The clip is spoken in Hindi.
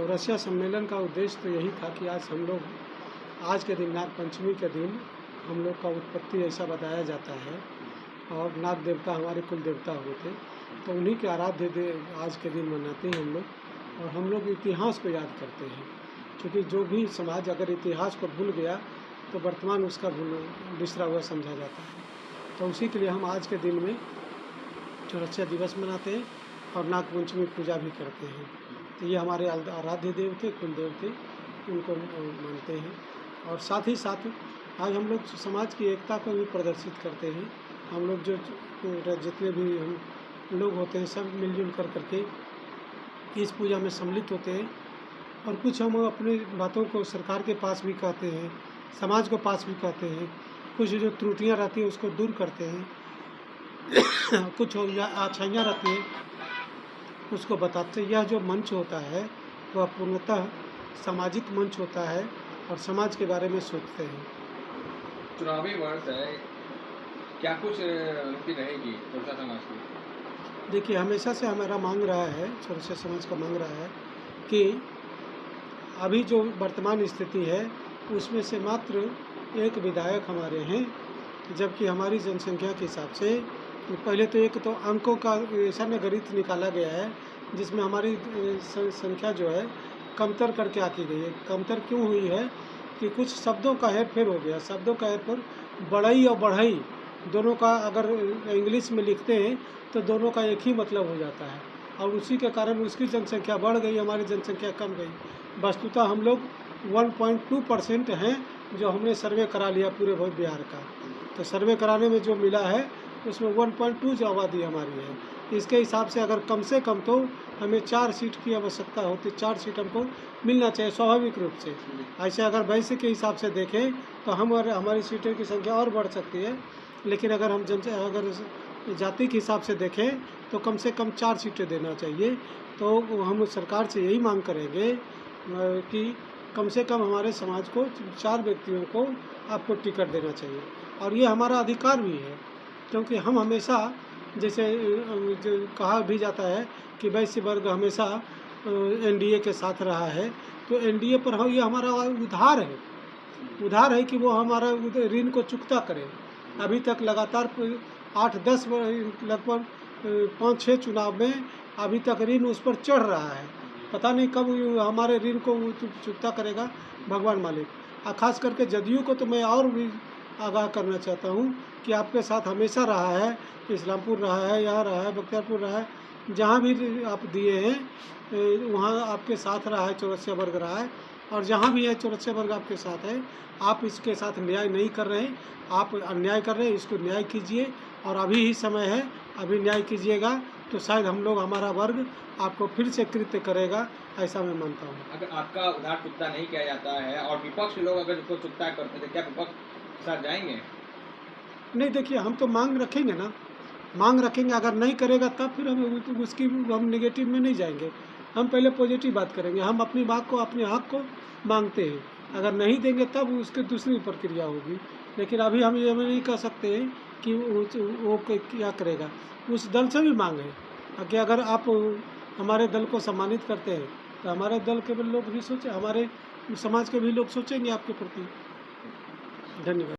चौरसिया सम्मेलन का उद्देश्य तो यही था कि आज के दिन नाग पंचमी के दिन हम लोग का उत्पत्ति ऐसा बताया जाता है और नाग देवता हमारे कुल देवता होते, तो उन्हीं के आज के दिन मनाते हैं हम लोग। और हम लोग इतिहास को याद करते हैं, क्योंकि जो भी समाज अगर इतिहास को भूल गया तो वर्तमान उसका बिसरा हुआ समझा जाता है। तो उसी के लिए हम आज के दिन में चौरसिया दिवस मनाते हैं और नाग पंचमी पूजा भी करते हैं। तो ये हमारे आराध्य देव थे, कुल देव थे, उनको मानते हैं। और साथ ही साथ आज हम लोग समाज की एकता को भी प्रदर्शित करते हैं। हम लोग जो जितने भी हम लोग होते हैं सब मिलजुल करके इस पूजा में सम्मिलित होते हैं। और कुछ हम अपनी बातों को सरकार के पास भी कहते हैं, समाज के पास भी कहते हैं, कुछ जो त्रुटियां रहती हैं उसको दूर करते हैं कुछ अच्छाइयाँ रहती हैं उसको बताते हैं। यह जो मंच होता है वह पूर्णतः सामाजिक मंच होता है और समाज के बारे में सोचते हैं। चुनावी वर्ष है, क्या कुछ नीति रहेगी चौरसिया समाज की? देखिए, हमेशा से हमारा मांग रहा है, चौरसिया समाज का मांग रहा है कि अभी जो वर्तमान स्थिति है उसमें से मात्र एक विधायक हमारे हैं, जबकि हमारी जनसंख्या के हिसाब से पहले तो एक तो अंकों का ऐसा गणित निकाला गया है जिसमें हमारी संख्या जो है कमतर करके आकी गई है। कमतर क्यों हुई है कि कुछ शब्दों का हेरफेर हो गया। शब्दों का हेरफेर, बढ़ई और बढ़ई दोनों का अगर इंग्लिश में लिखते हैं तो दोनों का एक ही मतलब हो जाता है, और उसी के कारण उसकी जनसंख्या बढ़ गई, हमारी जनसंख्या कम गई। वस्तुतः हम लोग 1.2% हैं जो हमने सर्वे करा लिया पूरे बिहार का। तो सर्वे कराने में जो मिला है उसमें 1.2 जो आबादी हमारी है, इसके हिसाब से अगर कम से कम तो हमें 4 सीट की आवश्यकता होती, 4 सीट हमको मिलना चाहिए स्वाभाविक रूप से। ऐसे अगर वैसे के हिसाब से देखें तो हमारी सीटों की संख्या और बढ़ सकती है, लेकिन अगर हम अगर जाति के हिसाब से देखें तो कम से कम 4 सीटें देना चाहिए। तो हम सरकार से यही मांग करेंगे कि कम से कम हमारे समाज को 4 व्यक्तियों को आपको टिकट देना चाहिए, और ये हमारा अधिकार भी है, क्योंकि हम हमेशा जैसे जो कहा भी जाता है कि वैश्य वर्ग हमेशा एनडीए के साथ रहा है, तो एनडीए पर ये हमारा उधार है कि वो हमारा ऋण को चुकता करे। अभी तक लगातार 8-10 लगभग 5-6 चुनाव में अभी तक ऋण उस पर चढ़ रहा है। पता नहीं कब हमारे ऋण को चुकता करेगा भगवान मालिक। खास करके जदयू को तो मैं और भी आगाह करना चाहता हूँ कि आपके साथ हमेशा रहा है, इस्लामपुर रहा है, यहाँ रहा है, बख्तियारपुर रहा है, जहाँ भी आप दिए हैं वहाँ आपके साथ रहा है, चौरसिया वर्ग रहा है, और जहाँ भी है चौरसिया वर्ग आपके साथ है। आप इसके साथ न्याय नहीं कर रहे, आप अन्याय कर रहे हैं, इसको न्याय कीजिए, और अभी ही समय है, अभी न्याय कीजिएगा तो शायद हमारा वर्ग आपको फिर से कृत्य करेगा, ऐसा मैं मानता हूँ। अगर आपका उधार चुकता नहीं किया जाता है और विपक्ष के लोग अगर इसको चुकता करते तो क्या विपक्ष साथ जाएंगे? नहीं, देखिए, हम तो मांग रखेंगे ना, मांग रखेंगे। अगर नहीं करेगा तब फिर हम नेगेटिव में नहीं जाएंगे, हम पहले पॉजिटिव बात करेंगे। हम अपनी बात को, अपने हक को मांगते हैं, अगर नहीं देंगे तब उसकी दूसरी प्रक्रिया होगी। लेकिन अभी हम ये नहीं कह सकते हैं कि वो क्या करेगा। उस दल से भी मांग है कि अगर आप हमारे दल को सम्मानित करते हैं तो हमारे दल के लोग भी सोचें, हमारे समाज के भी लोग सोचेंगे आपके प्रति। धन्यवाद।